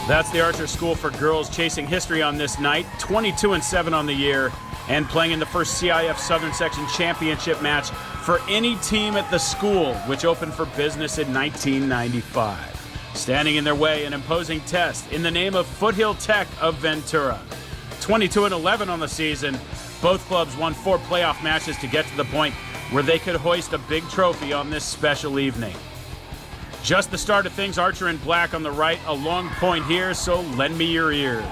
That's the Archer School for Girls chasing history on this night, 22-7 on the year, and playing in the first CIF-Southern Section Championship match for any team at the school, which opened for business in 1995. Standing in their way, an imposing test in the name of Foothill Tech of Ventura. 22-11 on the season, both clubs won 4 playoff matches to get to the point where they could hoist a big trophy on this special evening. Just the start of things, Archer in black on the right, a long point here, so lend me your ears.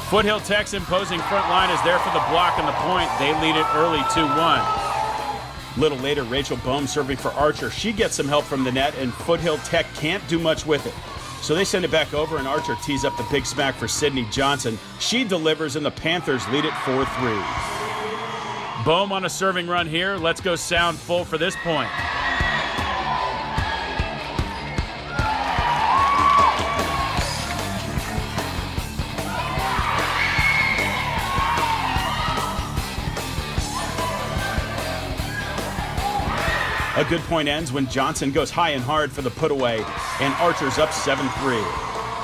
Foothill Tech's imposing front line is there for the block and the point. They lead it early 2-1. A little later, Rachel Bohm serving for Archer. She gets some help from the net, and Foothill Tech can't do much with it. So they send it back over, and Archer tees up the big smack for Sydney Johnson. She delivers, and the Panthers lead it 4-3. Bohm on a serving run here. Let's go sound full for this point. A good point ends when Johnson goes high and hard for the put-away, and Archer's up 7-3.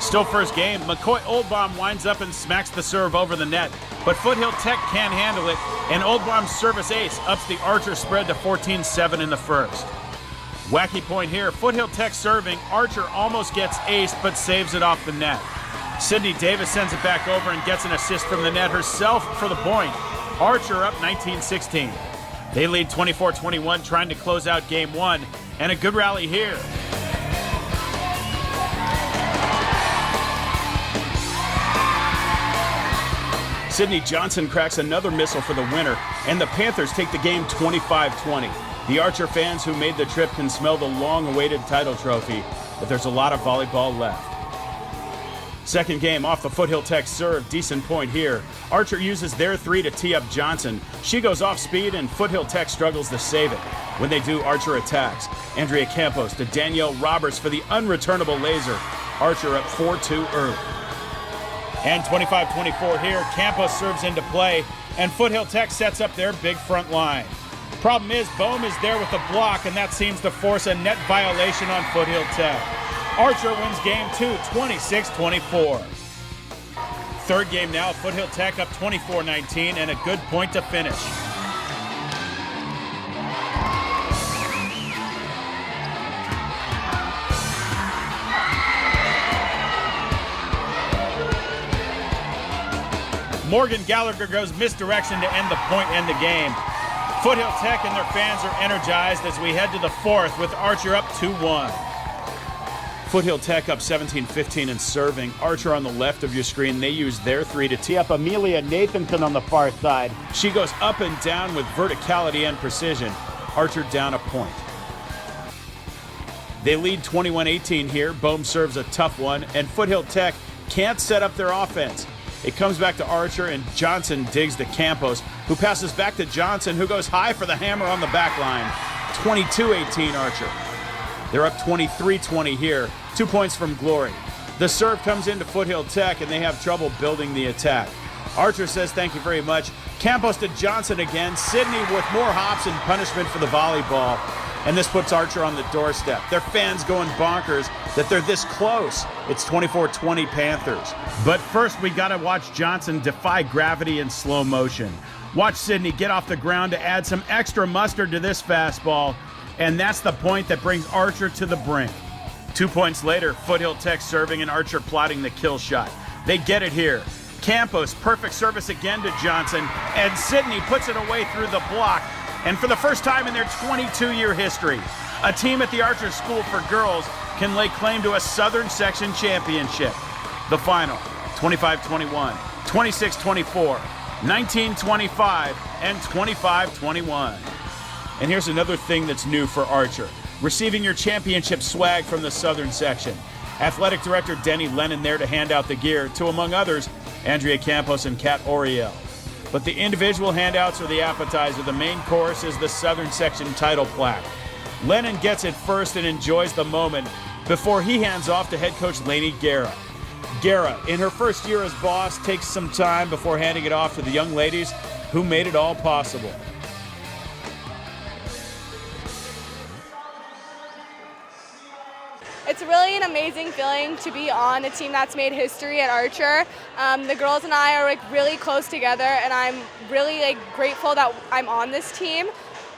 Still first game, McCoy Oldbaum winds up and smacks the serve over the net, but Foothill Tech can't handle it, and Oldbaum's service ace ups the Archer spread to 14-7 in the first. Wacky point here, Foothill Tech serving, Archer almost gets aced but saves it off the net. Sydney Davis sends it back over and gets an assist from the net herself for the point. Archer up 19-16. They lead 24-21, trying to close out game one, and a good rally here. Sydney Johnson cracks another missile for the winner, and the Panthers take the game 25-20. The Archer fans who made the trip can smell the long-awaited title trophy, but there's a lot of volleyball left. Second game off the Foothill Tech serve, decent point here. Archer uses their 3 to tee up Johnson. She goes off speed and Foothill Tech struggles to save it. When they do, Archer attacks. Andrea Campos to Danielle Roberts for the unreturnable laser. Archer up 4-2 early. And 25-24 here, Campos serves into play, and Foothill Tech sets up their big front line. Problem is, Bohm is there with the block, and that seems to force a net violation on Foothill Tech. Archer wins game 2, 26-24. Third game now, Foothill Tech up 24-19 and a good point to finish. Morgan Gallagher goes misdirection to end the point and the game. Foothill Tech and their fans are energized as we head to the fourth with Archer up 2-1. Foothill Tech up 17-15 in serving. Archer on the left of your screen. They use their 3 to tee up Amelia Nathanson on the far side. She goes up and down with verticality and precision. Archer down a point. They lead 21-18 here. Bohm serves a tough one, and Foothill Tech can't set up their offense. It comes back to Archer, and Johnson digs to Campos, who passes back to Johnson, who goes high for the hammer on the back line. 22-18 Archer. They're up 23-20 here. 2 points from Glory. The serve comes into Foothill Tech, and they have trouble building the attack. Archer says thank you very much. Campos to Johnson again. Sydney with more hops and punishment for the volleyball. And this puts Archer on the doorstep. Their fans going bonkers that they're this close. It's 24-20 Panthers. But first, we got to watch Johnson defy gravity in slow motion. Watch Sydney get off the ground to add some extra mustard to this fastball. And that's the point that brings Archer to the brink. 2 points later, Foothill Tech serving and Archer plotting the kill shot. They get it here. Campos, perfect service again to Johnson, and Sydney puts it away through the block. And for the first time in their 22-year history, a team at the Archer School for Girls can lay claim to a Southern Section Championship. The final, 25-21, 26-24, 19-25, and 25-21. And here's another thing that's new for Archer. Receiving your championship swag from the Southern Section. Athletic Director Denny Lennon there to hand out the gear to, among others, Andrea Campos and Kat Oriel. But the individual handouts are the appetizer. The main course is the Southern Section title plaque. Lennon gets it first and enjoys the moment before he hands off to head coach Lainey Guerra. Guerra, in her first year as boss, takes some time before handing it off to the young ladies who made it all possible. It's really an amazing feeling to be on a team that's made history at Archer. The girls and I are really close together, and I'm really grateful that I'm on this team.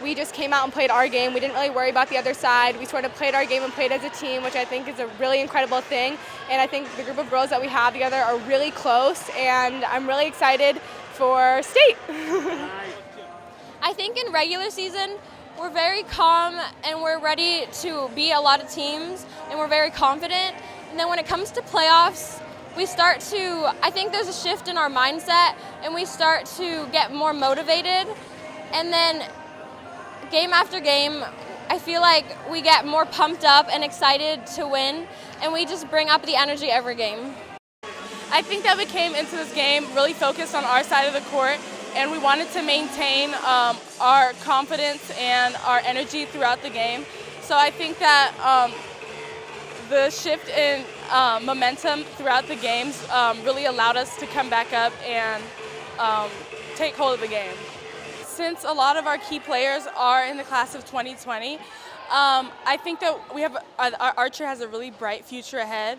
We just came out and played our game. We didn't really worry about the other side. We sort of played our game and played as a team, which I think is a really incredible thing. And I think the group of girls that we have together are really close, and I'm really excited for state. I think in regular season, we're very calm and we're ready to beat a lot of teams and we're very confident. And then when it comes to playoffs, I think there's a shift in our mindset and we start to get more motivated. And then game after game, I feel like we get more pumped up and excited to win, and we just bring up the energy every game. I think that we came into this game really focused on our side of the court, and we wanted to maintain our confidence and our energy throughout the game. So I think that the shift in momentum throughout the games really allowed us to come back up and take hold of the game. Since a lot of our key players are in the class of 2020, I think that our Archer has a really bright future ahead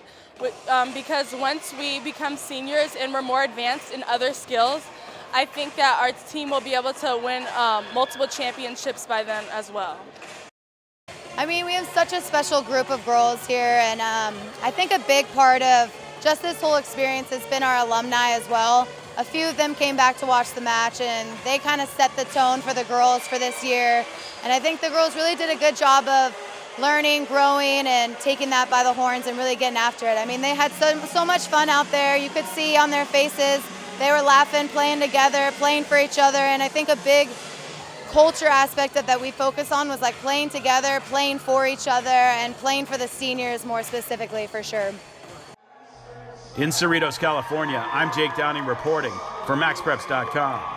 because once we become seniors and we're more advanced in other skills, I think that our team will be able to win multiple championships by then as well. I mean, we have such a special group of girls here, and I think a big part of just this whole experience has been our alumni as well. A few of them came back to watch the match, and they kind of set the tone for the girls for this year. And I think the girls really did a good job of learning, growing, and taking that by the horns and really getting after it. I mean, they had so much fun out there. You could see on their faces, they were laughing, playing together, playing for each other. And I think a big culture aspect that we focus on was like playing together, playing for each other, and playing for the seniors more specifically, for sure. In Cerritos, California, I'm Jake Downing reporting for MaxPreps.com.